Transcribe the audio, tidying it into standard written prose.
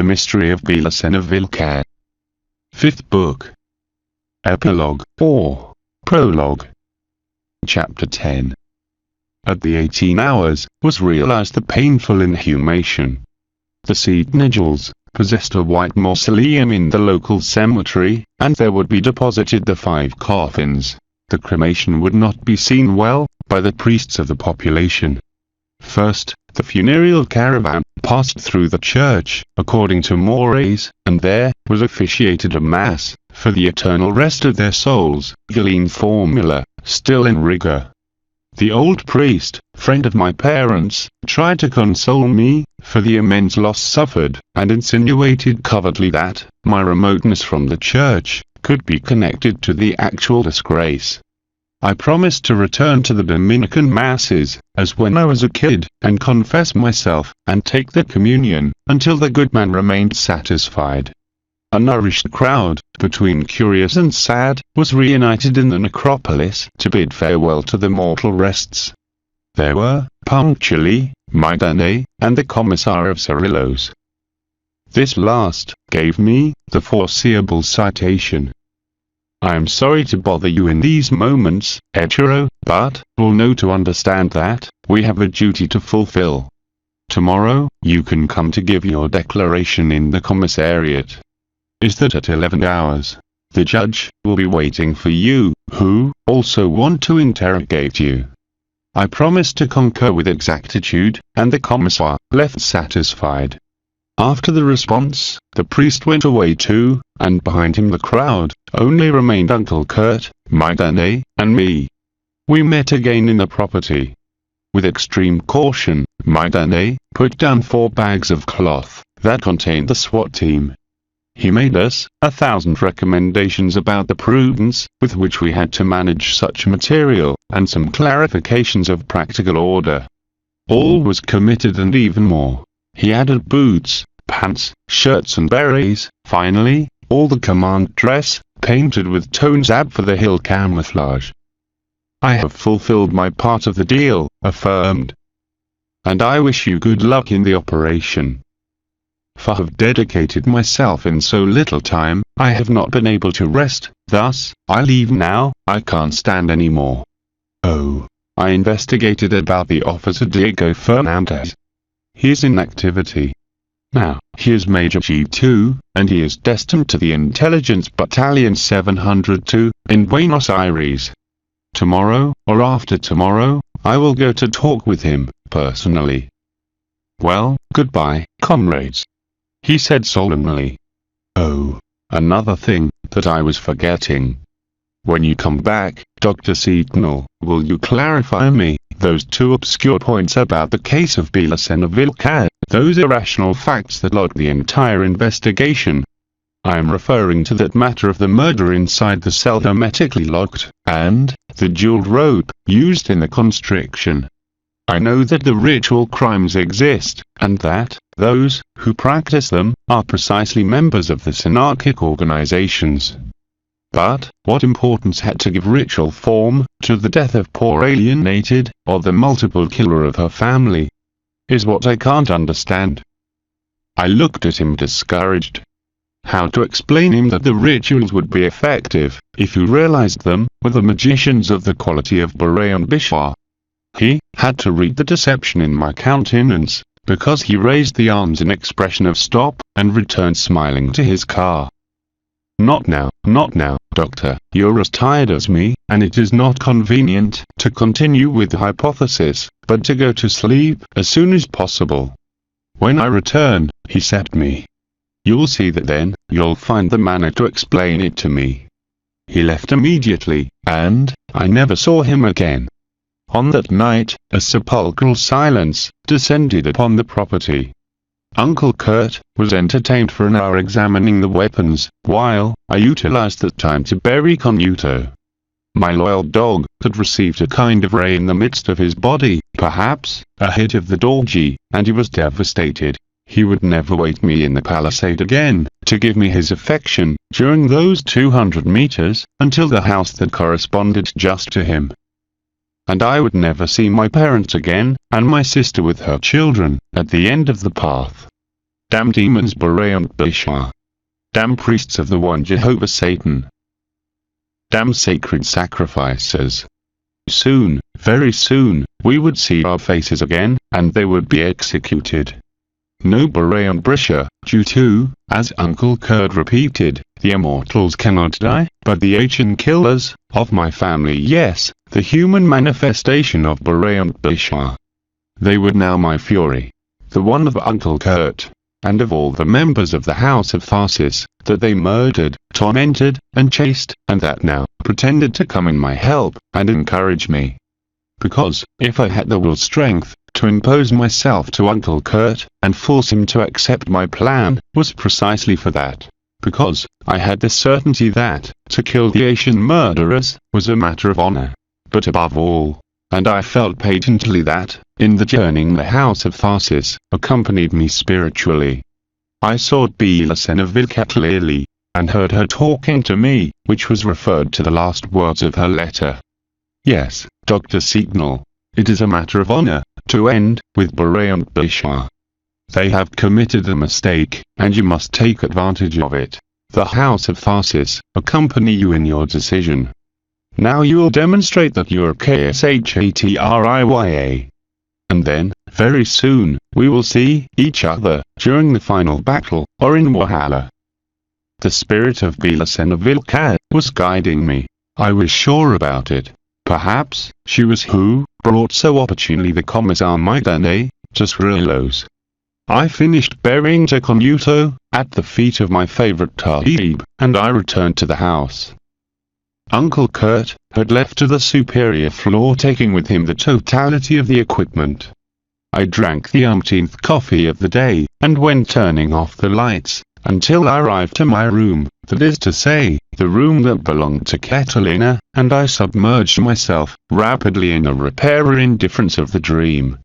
The Mystery of BELICENA VILLCA. 5th Book. Epilogue, or Prologue. Chapter 10. At the 18 hours, was realized the painful inhumation. The seed Nigels possessed a white mausoleum in the local cemetery, and there would be deposited the 5 coffins. The cremation would not be seen well by the priests of the population. First, the funereal caravan passed through the church, according to mores, and there was officiated a mass for the eternal rest of their souls, Galene formula, still in rigor. The old priest, friend of my parents, tried to console me for the immense loss suffered, and insinuated covertly that my remoteness from the church could be connected to the actual disgrace. I promised to return to the Dominican masses, as when I was a kid, and confess myself, and take the communion, until the good man remained satisfied. A nourished crowd, between curious and sad, was reunited in the necropolis to bid farewell to the mortal rests. There were, punctually, Maidane, and the commissar of Cirillos. This last gave me the foreseeable citation. I am sorry to bother you in these moments, Echiro, but will know to understand that we have a duty to fulfill. Tomorrow, you can come to give your declaration in the commissariat. Is that at 11 hours? The judge will be waiting for you, who also want to interrogate you. I promised to concur with exactitude, and the commissar left satisfied. After the response, the priest went away too, and behind him the crowd only remained Uncle Kurt, Maidane, and me. We met again in the property. With extreme caution, Maidane put down 4 bags of cloth that contained the SWAT team. He made us 1,000 recommendations about the prudence with which we had to manage such material, and some clarifications of practical order. All was committed and even more. He added boots, pants, shirts and berets, finally, all the command dress, painted with tones apt for the hill camouflage. I have fulfilled my part of the deal, affirmed. And I wish you good luck in the operation. For I have dedicated myself in so little time, I have not been able to rest, thus, I leave now, I can't stand any more. Oh, I investigated about the officer Diego Fernandez. He is in activity. Now, he is Major G2, and he is destined to the Intelligence Battalion 702, in Buenos Aires. Tomorrow, or after tomorrow, I will go to talk with him, personally. Well, goodbye, comrades. He said solemnly. Oh, another thing that I was forgetting. When you come back, Dr. Sentinel, will you clarify me those 2 obscure points about the case of BELICENA VILLCA, those irrational facts that log the entire investigation? I am referring to that matter of the murder inside the cell hermetically locked, and the jeweled rope used in the constriction. I know that the ritual crimes exist, and that those who practice them are precisely members of the synarchic organizations. But what importance had to give ritual form to the death of poor alienated, or the multiple killer of her family, is what I can't understand. I looked at him discouraged. How to explain him that the rituals would be effective if you realized them were the magicians of the quality of Beret and Bishar? He had to read the deception in my countenance, because he raised the arms in expression of stop, and returned smiling to his car. Not now, Doctor, you're as tired as me, and it is not convenient to continue with the hypothesis, but to go to sleep as soon as possible. When I return, he said to me. You'll see that then, you'll find the manner to explain it to me. He left immediately, and I never saw him again. On that night, a sepulchral silence descended upon the property. Uncle Kurt was entertained for an hour examining the weapons, while I utilized that time to bury Conuto. My loyal dog had received a kind of ray in the midst of his body, perhaps a hit of the dorji, and he was devastated. He would never wait me in the palisade again to give me his affection during those 200 meters, until the house that corresponded just to him. And I would never see my parents again, and my sister with her children, at the end of the path. Damn demons B'Rayant B'Ishar. Damn priests of the one Jehovah Satan. Damn sacred sacrifices. Soon, very soon, we would see our faces again, and they would be executed. No B'Rayant B'Ishar, due to, as Uncle Kurt repeated, the immortals cannot die, but the ancient killers, of my family, yes, the human manifestation of B'Rayant B'Ishar. They would now my fury. The one of Uncle Kurt, and of all the members of the House of Farces, that they murdered, tormented, and chased, and that now, pretended to come in my help, and encourage me. Because, if I had the will strength, to impose myself to Uncle Kurt, and force him to accept my plan, was precisely for that. Because, I had the certainty that, to kill the Asian murderers, was a matter of honor. But above all, and I felt patently that, in the journeying the House of Farces, accompanied me spiritually. I saw BELICENA VILLCA clearly, and heard her talking to me, which was referred to the last words of her letter. Yes, Dr. Signal, it is a matter of honor, to end, with B'Rayant B'Ishar. They have committed a mistake, and you must take advantage of it. The House of Farces accompany you in your decision. Now you will demonstrate that you are KSHATRIYA. And then, very soon, we will see each other, during the final battle, or in Wahala. The spirit of BELICENA VILLCA was guiding me. I was sure about it. Perhaps, she was who brought so opportunely the Commissar Maidane to Skrilos. I finished burying Takonuto at the feet of my favorite Tahib, and I returned to the house. Uncle Kurt had left to the superior floor, taking with him the totality of the equipment. I drank the umpteenth coffee of the day, and went turning off the lights, until I arrived to my room, that is to say, the room that belonged to Catalina, and I submerged myself rapidly in a repairer indifference of the dream.